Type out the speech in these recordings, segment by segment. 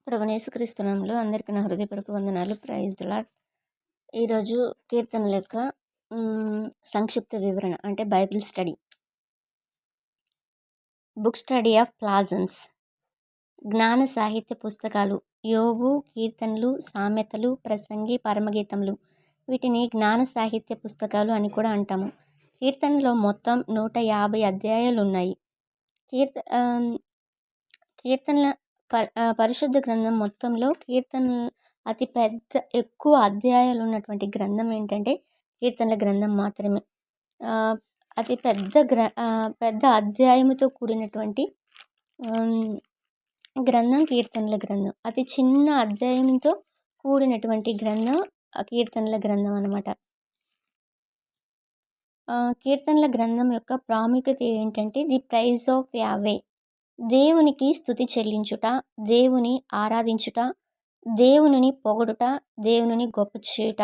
ప్రభువైన యేసుక్రీస్తు నామములో అందరికీ నా హృదయపూర్వక వందనాలు. Praise the Lord. ఈరోజు కీర్తనల యొక్క సంక్షిప్త వివరణ అంటే Bible study. Book study of ప్లాజన్స్. జ్ఞాన సాహిత్య పుస్తకాలు యోబు, కీర్తనలు, సామెతలు, ప్రసంగి, పరమగీతములు. వీటిని జ్ఞాన సాహిత్య పుస్తకాలు అని కూడా అంటాము. కీర్తనలో మొత్తం 150 అధ్యాయాలు ఉన్నాయి. కీర్తనల పరిశుద్ధ గ్రంథం మొత్తంలో అతి ఎక్కువ అధ్యాయాలు ఉన్నటువంటి గ్రంథం ఏంటంటే కీర్తనల గ్రంథం మాత్రమే. అతి పెద్ద అధ్యాయముతో కూడినటువంటి గ్రంథం కీర్తనల గ్రంథం. అతి చిన్న అధ్యాయంతో కూడినటువంటి గ్రంథం కీర్తనల గ్రంథం అన్నమాట. కీర్తనల గ్రంథం యొక్క ప్రాముఖ్యత ఏంటంటే ది ప్రైజ్ ఆఫ్ యావే, దేవునికి స్తుతి చెల్లించుట, దేవుని ఆరాధించుట, దేవునిని పొగడుట, దేవునిని గొప్ప చేయుట,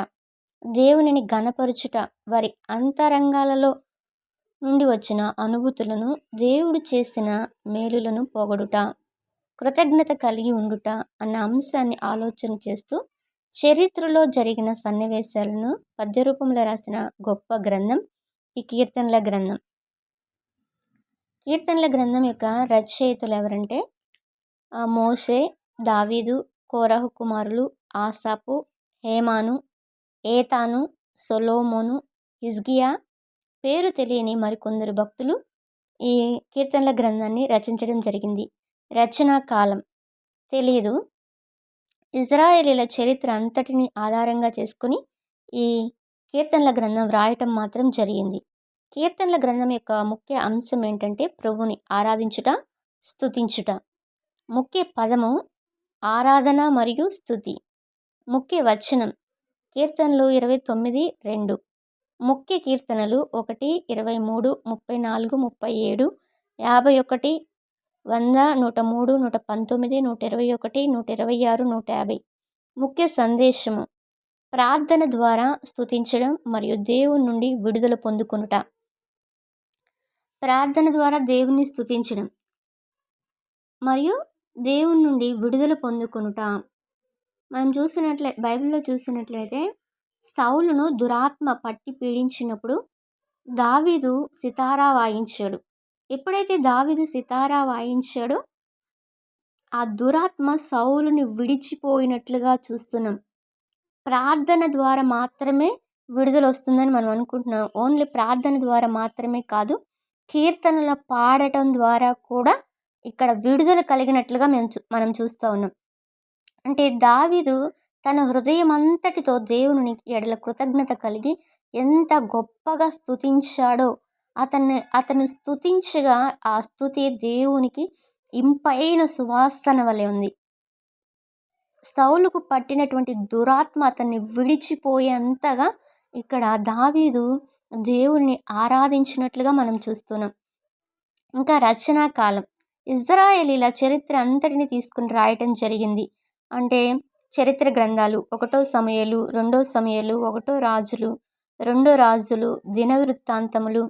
దేవునిని ఘనపరుచుట, వారి అంతరంగాలలో నుండి వచ్చిన అనుభూతులను, దేవుడు చేసిన మేలులను పొగడుట, కృతజ్ఞత కలిగి ఉండుట అన్న అంశాన్ని ఆలోచన చేస్తూ చరిత్రలో జరిగిన సన్నివేశాలను పద్య రూపంలో రాసిన గొప్ప గ్రంథం ఈ కీర్తనల గ్రంథం. కీర్తనల గ్రంథం యొక్క రచయితలు ఎవరంటే మోషే, దావీదు, కోరహు కుమారులు, ఆసాపు, హేమాను, ఏతాను, సొలోమోను, హిజ్కియా, పేరు తెలియని మరికొందరు భక్తులు ఈ కీర్తనల గ్రంథాన్ని రచించడం జరిగింది. రచనా కాలం తెలియదు. ఇజ్రాయేలీల చరిత్ర అంతటిని ఆధారంగా చేసుకుని ఈ కీర్తనల గ్రంథం వ్రాయటం మాత్రం జరిగింది. కీర్తనల గ్రంథం యొక్క ముఖ్య అంశం ఏంటంటే ప్రభుని ఆరాధించుట, స్తుతించుట. ముఖ్య పదము ఆరాధన మరియు స్తుతి. ముఖ్య వచనం కీర్తనలు 29:2. ముఖ్య కీర్తనలు 1, 23, 34, 37, 51, 100, 103, 119, 121, 126, 150. ముఖ్య సందేశము ప్రార్థన ద్వారా స్తుతించడం మరియు దేవుని నుండి విడుదల పొందుకొనుట. ప్రార్థన ద్వారా దేవుని స్తుతించడం మరియు దేవుని నుండి విడుదల పొందుకొనుట. మనం బైబిల్లో చూసినట్లయితే సౌలును దురాత్మ పట్టి పీడించినప్పుడు దావీదు సితారా వాయించాడు. ఎప్పుడైతే దావీదు సితారా వాయించాడో ఆ దురాత్మ సౌలుని విడిచిపోయినట్లుగా చూస్తున్నాం. ప్రార్థన ద్వారా మాత్రమే విడుదల వస్తుందని మనం అనుకుంటున్నాం. ఓన్లీ ప్రార్థన ద్వారా మాత్రమే కాదు, కీర్తనల పాడటం ద్వారా కూడా ఇక్కడ విడుదల కలిగినట్లుగా మనం చూస్తూ ఉన్నాం. అంటే దావీదు తన హృదయం అంతటితో దేవుని ఎడల కృతజ్ఞత కలిగి ఎంత గొప్పగా స్తుతించాడో అతను స్తుతించగా ఆ స్తుతి దేవునికి ఇంపైన సువాసన వలె ఉంది. సౌలుకు పట్టినటువంటి దురాత్మ అతన్ని విడిచిపోయేంతగా ఇక్కడ దావీదు దేవుణ్ణి ఆరాధించినట్లుగా మనం చూస్తున్నాం. ఇంకా రచనా కాలం ఇజ్రాయేలీల చరిత్ర అంతటిని తీసుకుని రాయటం జరిగింది. అంటే చరిత్ర గ్రంథాలు 1 సమూయేలు, 2 సమూయేలు, 1 రాజులు, 2 రాజులు, దినవృత్తాంతములు,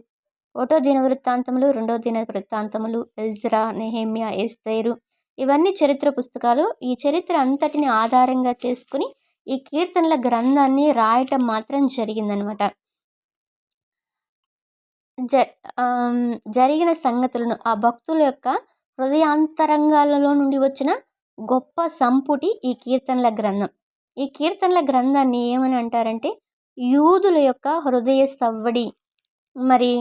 1 దినవృత్తాంతములు, 2 దినవృత్తాంతములు, ఎజ్రా, నెహెమ్యా, ఎస్తేరు, ఇవన్నీ చరిత్ర పుస్తకాలు. ఈ చరిత్ర అంతటిని ఆధారంగా చేసుకుని ఈ కీర్తనల గ్రంథాన్ని రాయటం మాత్రం జరిగిందనమాట. జరిగిన సంగతులను ఆ భక్తుల యొక్క హృదయాంతరంగాలలో నుండి వచ్చిన గొప్ప సంపుటి ఈ కీర్తనల గ్రంథం. ఈ కీర్తనల గ్రంథాన్ని ఏమని అంటారంటే యూదుల యొక్క హృదయ సవ్వడి. మరి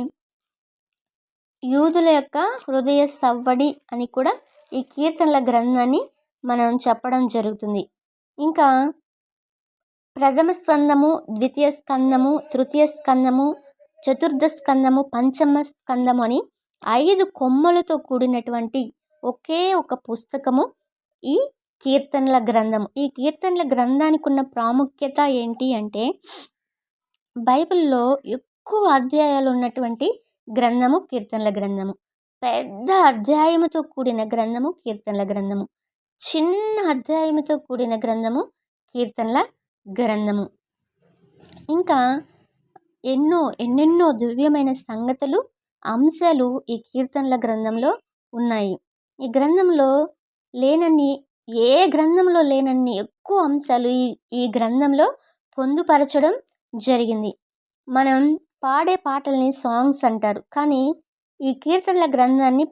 యూదుల యొక్క హృదయ సవ్వడి అని కూడా ఈ కీర్తనల గ్రంథాన్ని మనం చెప్పడం జరుగుతుంది. ఇంకా ప్రథమ స్కందము, ద్వితీయ స్కందము, తృతీయ స్కందము, చతుర్థ స్కందము, పంచమ స్కందము అని 5 కొమ్మలతో కూడినటువంటి ఒకే ఒక పుస్తకము ఈ కీర్తనల గ్రంథము. ఈ కీర్తనల గ్రంథానికి ఉన్న ప్రాముఖ్యత ఏంటి అంటే బైబిల్లో ఎక్కువ అధ్యాయాలు ఉన్నటువంటి గ్రంథము కీర్తనల గ్రంథము. పెద్ద అధ్యాయముతో కూడిన గ్రంథము కీర్తనల గ్రంథము. చిన్న అధ్యాయముతో కూడిన గ్రంథము కీర్తనల గ్రంథము. ఇంకా ఎన్నెన్నో దివ్యమైన సంగతులు, అంశాలు ఈ కీర్తనల గ్రంథంలో ఉన్నాయి. ఈ గ్రంథంలో లేనన్ని ఏ గ్రంథంలో లేనన్ని ఎక్కువ అంశాలు ఈ గ్రంథంలో పొందుపరచడం జరిగింది. మనం పాడే పాటల్ని సాంగ్స్ అంటారు. కానీ ఈ కీర్తనల గ్రంథాన్ని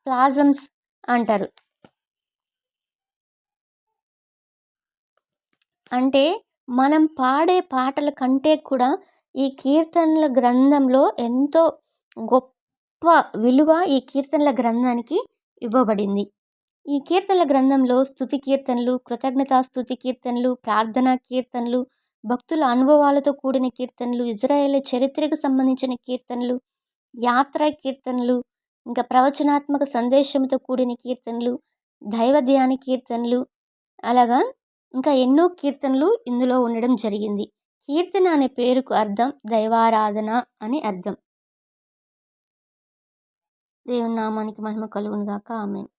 ప్లాజమ్స్ అంటారు. అంటే మనం పాడే పాటల కంటే కూడా ఈ కీర్తనల గ్రంథంలో ఎంతో గొప్ప విలువ ఈ కీర్తనల గ్రంథానికి ఇవ్వబడింది. ఈ కీర్తనల గ్రంథంలో స్తుతి కీర్తనలు, కృతజ్ఞతాస్తుతి కీర్తనలు, ప్రార్థనా కీర్తనలు, భక్తుల అనుభవాలతో కూడిన కీర్తనలు, ఇజ్రాయేలు చరిత్రకు సంబంధించిన కీర్తనలు, యాత్రా కీర్తనలు, ఇంకా ప్రవచనాత్మక సందేశంతో కూడిన కీర్తనలు, దైవ ధ్యాన కీర్తనలు, అలాగా ఇంకా ఎన్నో కీర్తనలు ఇందులో ఉండడం జరిగింది. కీర్తన అనే పేరుకు అర్థం దైవారాధన అని అర్థం. దేవుని నామానికి మహిమ కలుగును గాక. ఆమేన్.